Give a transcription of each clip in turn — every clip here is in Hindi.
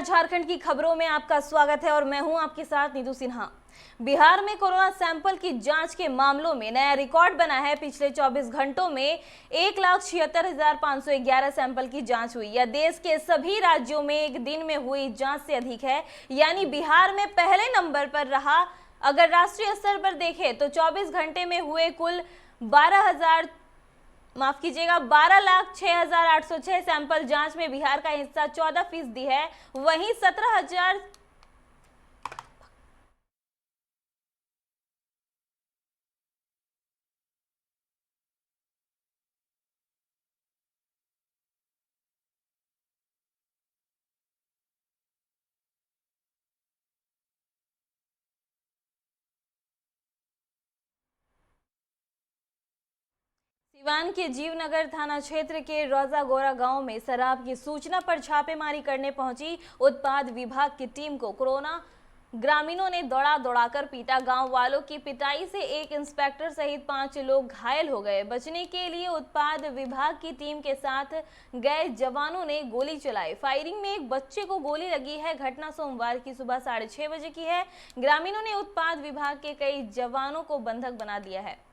नमस्कार, झारखंड की खबरों में आपका स्वागत है और मैं हूं आपके साथ नीतू सिन्हा। बिहार में कोरोना सैंपल की जांच के मामलों में नया रिकॉर्ड बना है। पिछले 24 घंटों में 1,76,511 सैंपल की जांच हुई। यह देश के सभी राज्यों में एक दिन में हुई जांच से अधिक है, यानी बिहार में पहले नंबर पर रहा। अगर राष्ट्रीय स्तर पर देखें तो 24 घंटे में हुए कुल 12,06,806 सैंपल जांच में बिहार का हिस्सा 14% है। वहीं 17,000 सिवान के जीवनगर थाना क्षेत्र के रोजागोरा गांव में शराब की सूचना पर छापेमारी करने पहुंची उत्पाद विभाग की टीम को कोरोना ग्रामीणों ने दौड़ा दौड़ाकर पीटा। गांव वालों की पिटाई से एक इंस्पेक्टर सहित 5 लोग घायल हो गए। बचने के लिए उत्पाद विभाग की टीम के साथ गए जवानों ने गोली चलाई। फायरिंग में एक बच्चे को गोली लगी है। घटना सोमवार की सुबह 6:30 बजे की है। ग्रामीणों ने उत्पाद विभाग के कई जवानों को बंधक बना दिया है।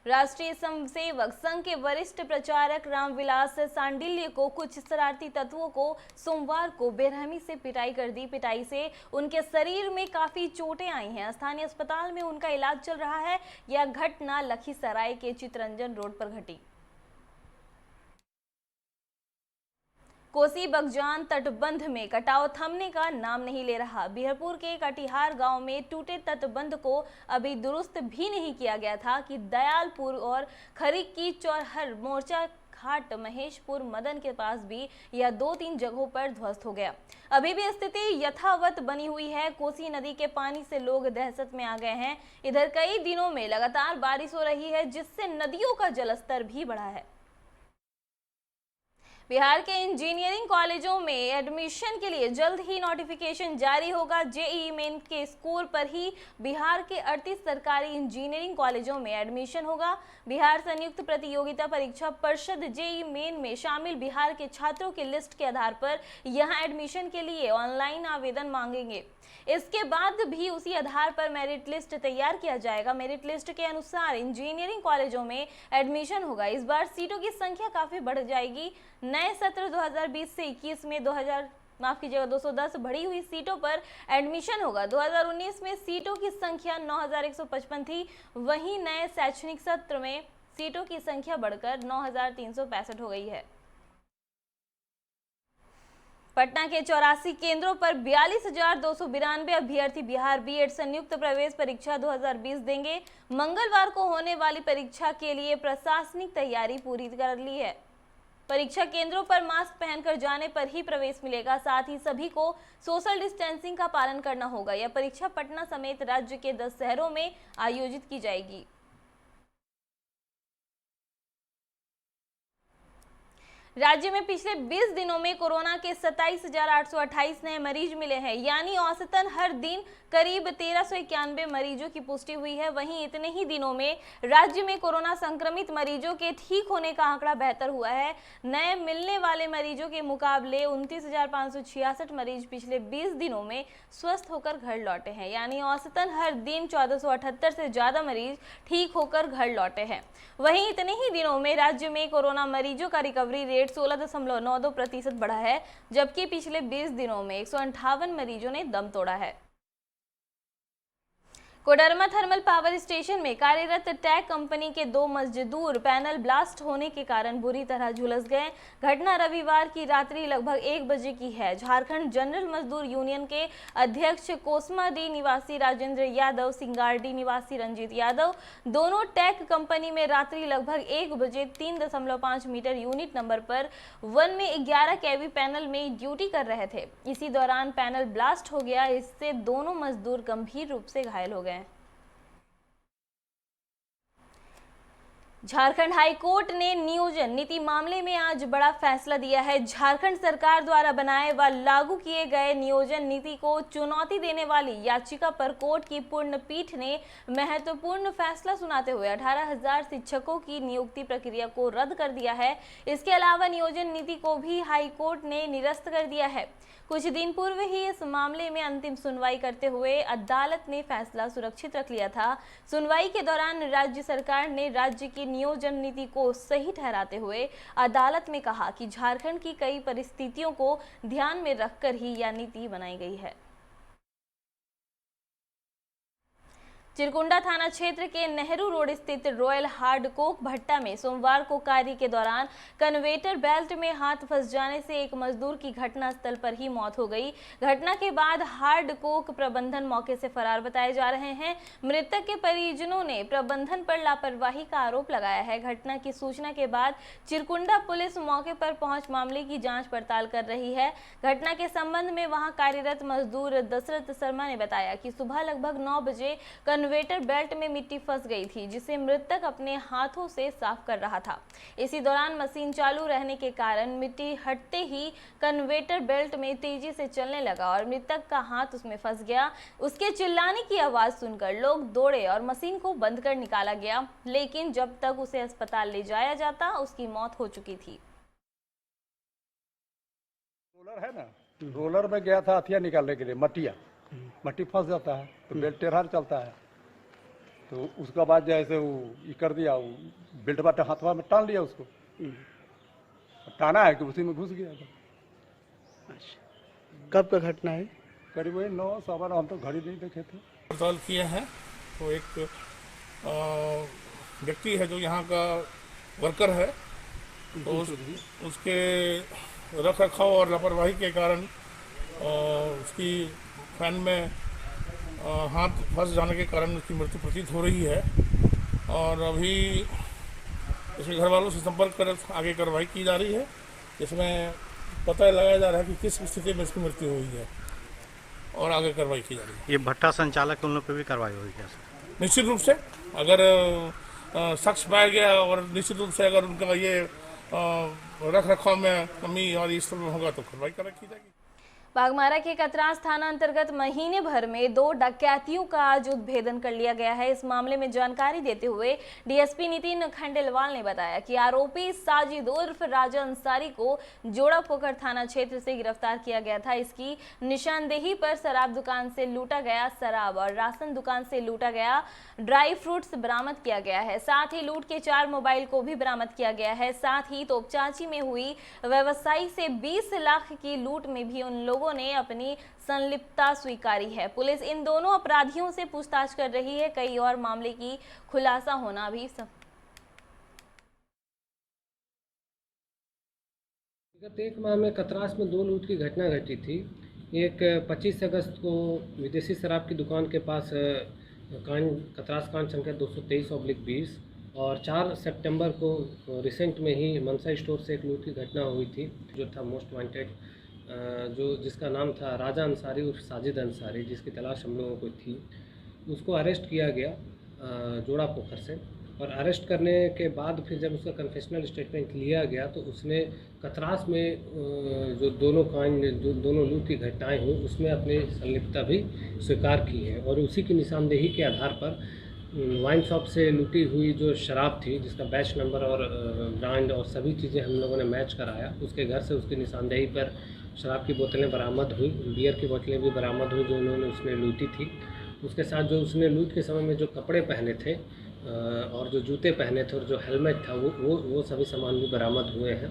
राष्ट्रीय स्वयंसेवक संघ के वरिष्ठ प्रचारक रामविलास सांडिल्य को कुछ शरारती तत्वों को सोमवार को बेरहमी से पिटाई कर दी। पिटाई से उनके शरीर में काफी चोटें आई हैं। स्थानीय अस्पताल में उनका इलाज चल रहा है। यह घटना लखीसराय के चितरंजन रोड पर घटी। कोसी बगजान तटबंध में कटाव थमने का नाम नहीं ले रहा। बिहरपुर के कटिहार गांव में टूटे तटबंध को अभी दुरुस्त भी नहीं किया गया था कि दयालपुर और खरीक की चौहर मोर्चा घाट महेशपुर मदन के पास भी यह 2-3 जगहों पर ध्वस्त हो गया। अभी भी स्थिति यथावत बनी हुई है। कोसी नदी के पानी से लोग दहशत में आ गए हैं। इधर कई दिनों में लगातार बारिश हो रही है, जिससे नदियों का जलस्तर भी बढ़ा है। बिहार के इंजीनियरिंग कॉलेजों में एडमिशन के लिए जल्द ही नोटिफिकेशन जारी होगा। जेईई मेन के स्कोर पर ही बिहार के 38 सरकारी इंजीनियरिंग कॉलेजों में एडमिशन होगा। बिहार संयुक्त प्रतियोगिता परीक्षा परिषद जेईई मेन में शामिल बिहार के छात्रों की लिस्ट के आधार पर यहां एडमिशन के लिए ऑनलाइन आवेदन मांगेंगे। इसके बाद भी उसी आधार पर मेरिट लिस्ट तैयार किया जाएगा। मेरिट लिस्ट के अनुसार इंजीनियरिंग कॉलेजों में एडमिशन होगा। इस बार सीटों की संख्या काफी बढ़ जाएगी। नए सत्र 2020 से 21 में 210 बढ़ी हुई सीटों पर एडमिशन होगा। 2019 में सीटों की संख्या 9,155 थी। वहीं नए शैक्षणिक सत्र में सीटों की संख्या बढ़कर 9,365 हो गई है। पटना के 84 केंद्रों पर 42,292 अभ्यर्थी बिहार बीएड संयुक्त प्रवेश परीक्षा 2020 देंगे। मंगलवार को होने वाली परीक्षा के लिए प्रशासनिक तैयारी पूरी कर ली है। परीक्षा केंद्रों पर मास्क पहनकर जाने पर ही प्रवेश मिलेगा। साथ ही सभी को सोशल डिस्टेंसिंग का पालन करना होगा। यह परीक्षा पटना समेत राज्य के 10 शहरों में आयोजित की जाएगी। राज्य में पिछले 20 दिनों में कोरोना के 27,828 नए मरीज मिले हैं, यानी औसतन हर दिन करीब 1,391 मरीजों की पुष्टि हुई है। वहीं इतने ही दिनों में राज्य में कोरोना संक्रमित मरीजों के ठीक होने का आंकड़ा बेहतर हुआ है। नए मिलने वाले मरीजों के मुकाबले 29,566 मरीज पिछले 20 दिनों में स्वस्थ होकर घर लौटे हैं, यानी औसतन हर दिन 1,478 से ज्यादा मरीज ठीक होकर घर लौटे हैं। वहीं इतने ही दिनों में राज्य में कोरोना मरीजों का रिकवरी रेट 16.92% बढ़ा है, जबकि पिछले 20 दिनों में 158 मरीजों ने दम तोड़ा है। कोडरमा थर्मल पावर स्टेशन में कार्यरत टैग कंपनी के 2 मजदूर पैनल ब्लास्ट होने के कारण बुरी तरह झुलस गए। घटना रविवार की रात्रि लगभग 1 बजे की है। झारखंड जनरल मजदूर यूनियन के अध्यक्ष कोसमाडी निवासी राजेंद्र यादव, सिंगारडी निवासी रंजीत यादव दोनों टैग कंपनी में रात्रि लगभग 1 बजे 3.5 मीटर यूनिट नंबर पर 1 में 11 केवी पैनल में ड्यूटी कर रहे थे। इसी दौरान पैनल ब्लास्ट हो गया। इससे दोनों मजदूर गंभीर रूप से घायल हो गए। झारखंड हाई कोर्ट ने नियोजन नीति मामले में आज बड़ा फैसला दिया है। झारखंड सरकार द्वारा बनाए व लागू किए गए नियोजन नीति को चुनौती देने वाली याचिका पर कोर्ट की पूर्ण पीठ ने महत्वपूर्ण फैसला सुनाते हुए 18,000 शिक्षकों की नियुक्ति प्रक्रिया को रद्द कर दिया है। इसके अलावा नियोजन नीति को भी हाई कोर्ट ने निरस्त कर दिया है। कुछ दिन पूर्व ही इस मामले में अंतिम सुनवाई करते हुए अदालत ने फैसला सुरक्षित रख लिया था। सुनवाई के दौरान राज्य सरकार ने राज्य की नियोजन नीति को सही ठहराते हुए अदालत में कहा कि झारखंड की कई परिस्थितियों को ध्यान में रखकर ही यह नीति बनाई गई है। चिरकुंडा थाना क्षेत्र के नेहरू रोड स्थित रॉयल हार्डकोक भट्टा में सोमवार को कार्य के दौरान कन्वेटर बेल्ट में हाथ फंस जाने से एक मजदूर की घटनास्थल पर ही मौत हो गई। घटना के बाद हार्डकोक प्रबंधन मौके से फरार बताए जा रहे हैं। मृतक के परिजनों ने प्रबंधन पर लापरवाही का आरोप लगाया है। घटना की सूचना के बाद चिरकुंडा पुलिस मौके पर पहुंच मामले की जाँच पड़ताल कर रही है। घटना के संबंध में वहां कार्यरत मजदूर दशरथ शर्मा ने बताया कि सुबह लगभग 9 बजे कन्वेटर बेल्ट में मिट्टी फंस गई थी, जिसे मृतक अपने हाथों से साफ कर रहा था। इसी दौरान मशीन चालू रहने के कारण मिट्टी हटते ही कन्वेटर बेल्ट में तेजी से चलने लगा और मृतक का हाथ उसमें फंस गया। उसके चिल्लाने की आवाज सुनकर लोग दौड़े और मशीन को बंद कर निकाला गया, लेकिन जब तक उसे अस्पताल ले जाया जाता उसकी मौत हो चुकी थी। रोलर है ना, रोलर में गया था हथिया निकालने के लिए, मट्टी फंस जाता है तो बेल्ट टेढ़ा चलता है। तो उसका बाद जैसे वो ये कर दिया, वो बेल्ट बाटे हाथवा में टान लिया उसको, टाना है कि उसी में घुस गया। अच्छा, कब का घटना है? करीब 9-9 हम तो घड़ी नहीं देखे थे। पड़ताल किया है तो एक व्यक्ति है जो यहाँ का वर्कर है, तो उसके रख रखाव और लापरवाही के कारण उसकी फैन में हाथ फंस जाने के कारण उसकी मृत्यु प्रतीत हो रही है और अभी इसके घर वालों से संपर्क कर आगे कार्रवाई की जा रही है। इसमें पता लगाया जा रहा है कि किस स्थिति में इसकी मृत्यु हुई है और आगे कार्रवाई की जा रही है। ये भट्टा संचालक उन लोग पे भी कार्रवाई होगी क्या सर? निश्चित रूप से अगर शख्स पाया गया और निश्चित रूप से अगर उनका ये रख रखाव में कमी और इस तरह होगा तो कार्रवाई की जाएगी। बागमारा के कतरास थाना अंतर्गत महीने भर में 2 डकैतियों का आज उद्भेदन कर लिया गया है। इस मामले में जानकारी देते हुए डीएसपी नितिन खंडेलवाल ने बताया कि आरोपी साजिद उर्फ राजा अंसारी को जोड़ा पोखर थाना क्षेत्र से गिरफ्तार किया गया था। इसकी निशानदेही पर शराब दुकान से लूटा गया शराब और राशन दुकान से लूटा गया ड्राई फ्रूट्स बरामद किया गया है। साथ ही लूट के 4 मोबाइल को भी बरामद किया गया है। साथ ही तोपचांची में हुई व्यवसायी से 20 लाख की लूट में भी उन लोगों ने अपनी संलिप्तता स्वीकारी है। पुलिस इन दोनों अपराधियों से पूछताछ कर रही है। कई और मामले की खुलासा होना भी विगत 1 माह में कतरास में 2 लूट की घटना घटी थी। एक 25 अगस्त को विदेशी शराब की दुकान के पास कतरास कांड संख्या 223/20 और 4 सितंबर को रिसेंट में ही मनसा स्टोर से एक लूट की घटना हुई थी, जो था मोस्ट वांटेड जिसका नाम था राजा अंसारी उर्फ साजिद अंसारी, जिसकी तलाश हम लोगों को थी। उसको अरेस्ट किया गया जोड़ा पोखर से और अरेस्ट करने के बाद फिर जब उसका कन्फेशनल स्टेटमेंट लिया गया तो उसने कतरास में जो दोनों लूट की घटनाएं हुई उसमें अपनी संलिप्तता भी स्वीकार की है और उसी की निशानदेही के आधार पर वाइन शॉप से लूटी हुई जो शराब थी, जिसका बैच नंबर और ब्रांड और सभी चीज़ें हम लोगों ने मैच कराया, उसके घर से उसकी निशानदेही पर शराब की बोतलें बरामद हुई, बियर की बोतलें भी बरामद हुई जो उन्होंने उसने लूटी थी। उसके साथ जो उसने लूट के समय में जो कपड़े पहने थे और जो जूते पहने थे और जो हेलमेट था वो सभी सामान भी बरामद हुए हैं।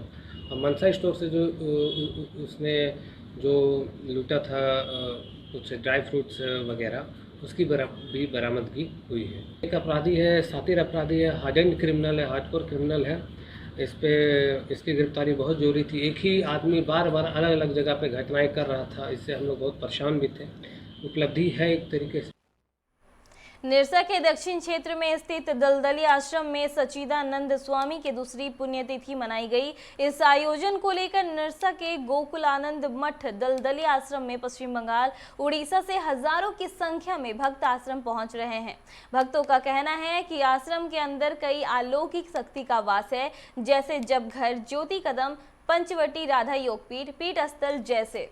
और मनसा स्टोर से जो उसने जो लूटा था कुछ ड्राई फ्रूट्स वगैरह उसकी भी बरामदगी हुई है। एक अपराधी है, सातिर अपराधी है, हार्डेंड क्रिमिनल है, हार्डकोर क्रिमिनल है। इसकी गिरफ्तारी बहुत जरूरी थी। एक ही आदमी बार बार अलग अलग जगह पे घटनाएं कर रहा था, इससे हम लोग बहुत परेशान भी थे। उपलब्धि है एक तरीके से। निरसा के दक्षिण क्षेत्र में स्थित दलदली आश्रम में सच्चिदानंद स्वामी की दूसरी पुण्यतिथि मनाई गई। इस आयोजन को लेकर निरसा के गोकुलानंद मठ दलदली आश्रम में पश्चिम बंगाल, उड़ीसा से हजारों की संख्या में भक्त आश्रम पहुंच रहे हैं। भक्तों का कहना है कि आश्रम के अंदर कई अलौकिक शक्ति का वास है, जैसे जब घर, ज्योति कदम, पंचवटी राधा योगपीठ, पीठ स्थल जैसे।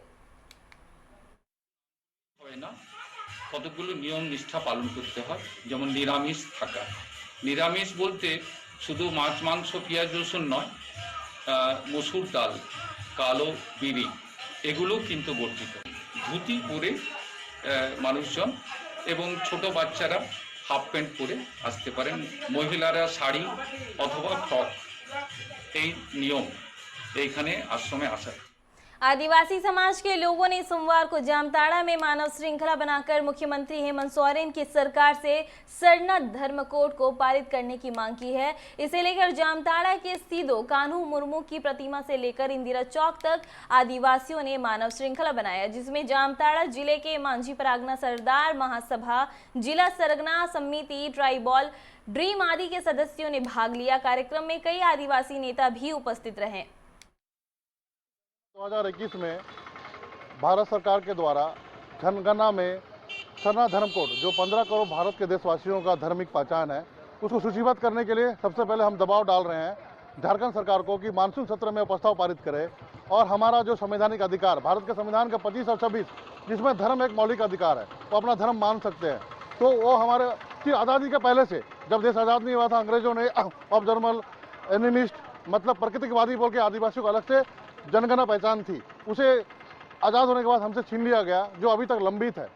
কতগুলো নিয়ম নিষ্ঠা পালন করতে হয়, যেমন নিরামিষ থাকা। নিরামিষ বলতে শুধু মাছ মাংস পেঁয়াজ রসুন নয়, মসুর ডাল, কালো বিড়ি এগুলোও কিন্তু বর্জিত। ধুতি পরে মানুষজন এবং ছোট বাচ্চারা হাফ প্যান্ট পরে আসতে পারেন, মহিলারা শাড়ি অথবা ফ্রক। এই নিয়ম এইখানে আশ্রমে আসা। आदिवासी समाज के लोगों ने सोमवार को जामताड़ा में मानव श्रृंखला बनाकर मुख्यमंत्री हेमंत सोरेन की सरकार से सरना धर्म कोड को पारित करने की मांग की है। इसे लेकर जामताड़ा के सीधो कान्हू मुर्मू की प्रतिमा से लेकर इंदिरा चौक तक आदिवासियों ने मानव श्रृंखला बनाया, जिसमें जामताड़ा जिले के मांझी परागना सरदार महासभा, जिला सरगना समिति, ट्राइबल ड्रीम आदि के सदस्यों ने भाग लिया। कार्यक्रम में कई आदिवासी नेता भी उपस्थित रहे। 2021 में भारत सरकार के द्वारा जनगणना में सरना धर्म कोड, जो 15 करोड़ भारत के देशवासियों का धार्मिक पहचान है, उसको सूचीबद्ध करने के लिए सबसे पहले हम दबाव डाल रहे हैं झारखंड सरकार को कि मानसून सत्र में प्रस्ताव पारित करे और हमारा जो संवैधानिक अधिकार, भारत के संविधान के 25 और 26, जिसमें धर्म एक मौलिक अधिकार है, वो अपना धर्म मान सकते हैं। तो वो हमारे की आज़ादी के पहले से, जब देश आज़ाद नहीं हुआ था, अंग्रेजों ने ऑब्जर्मल एनिमिस्ट मतलब प्रकृतिकवादी बोल के आदिवासियों को अलग से जनगणना पहचान थी, उसे आज़ाद होने के बाद हमसे छीन लिया गया, जो अभी तक लंबित है।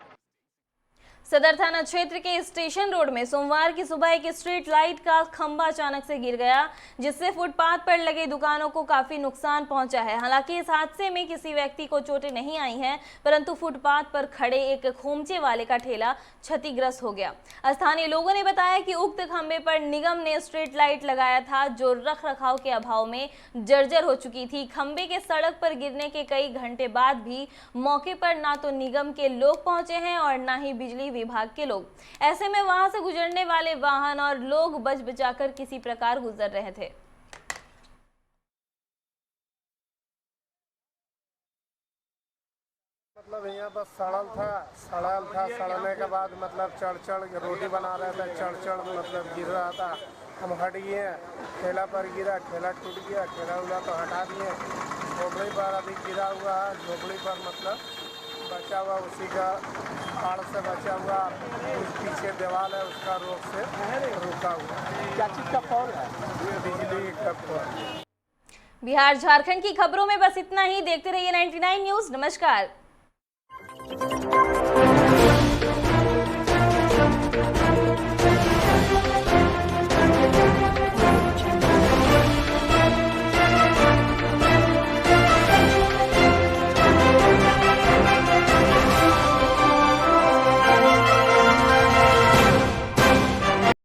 सदर थाना क्षेत्र के स्टेशन रोड में सोमवार की सुबह एक स्ट्रीट लाइट का खंभा अचानक से गिर गया, जिससे फुटपाथ पर लगे दुकानों को काफी नुकसान पहुंचा है। हालांकि इस हादसे में किसी व्यक्ति को चोटें नहीं आई हैं, परंतु फुटपाथ पर खड़े एक खोमचे वाले का ठेला क्षतिग्रस्त हो गया। स्थानीय लोगों ने बताया कि उक्त खंभे पर निगम ने स्ट्रीट लाइट लगाया था, जो रख रखाव के अभाव में जर्जर हो चुकी थी। खंभे के सड़क पर गिरने के कई घंटे बाद भी मौके पर ना तो निगम के लोग पहुंचे हैं और ना ही बिजली विभाग के लोग। ऐसे में वहां से गुजरने वाले वाहन और लोग बच बचाकर किसी प्रकार गुजर रहे थे। मतलब यहाँ बस सड़ने के बाद मतलब चढ़ रोटी बना रहे थे, चढ़ मतलब गिर रहा था। हम हट गए, ठेला पर गिरा, ठेला टूट गया, ठेला उला तो हटा दिए। झोपड़ी पर अभी गिरा हुआ है, झोपड़ी पर मतलब बचा हुआ, उसी का आड़ से बचा हुआ, उस पीछे दीवार है उसका रोक से रुका हुआ। क्या चीज़ का फॉल्ट है? बिजली का फॉल्ट। बिहार झारखंड की खबरों में बस इतना ही। देखते रहिए 99 न्यूज़। नमस्कार।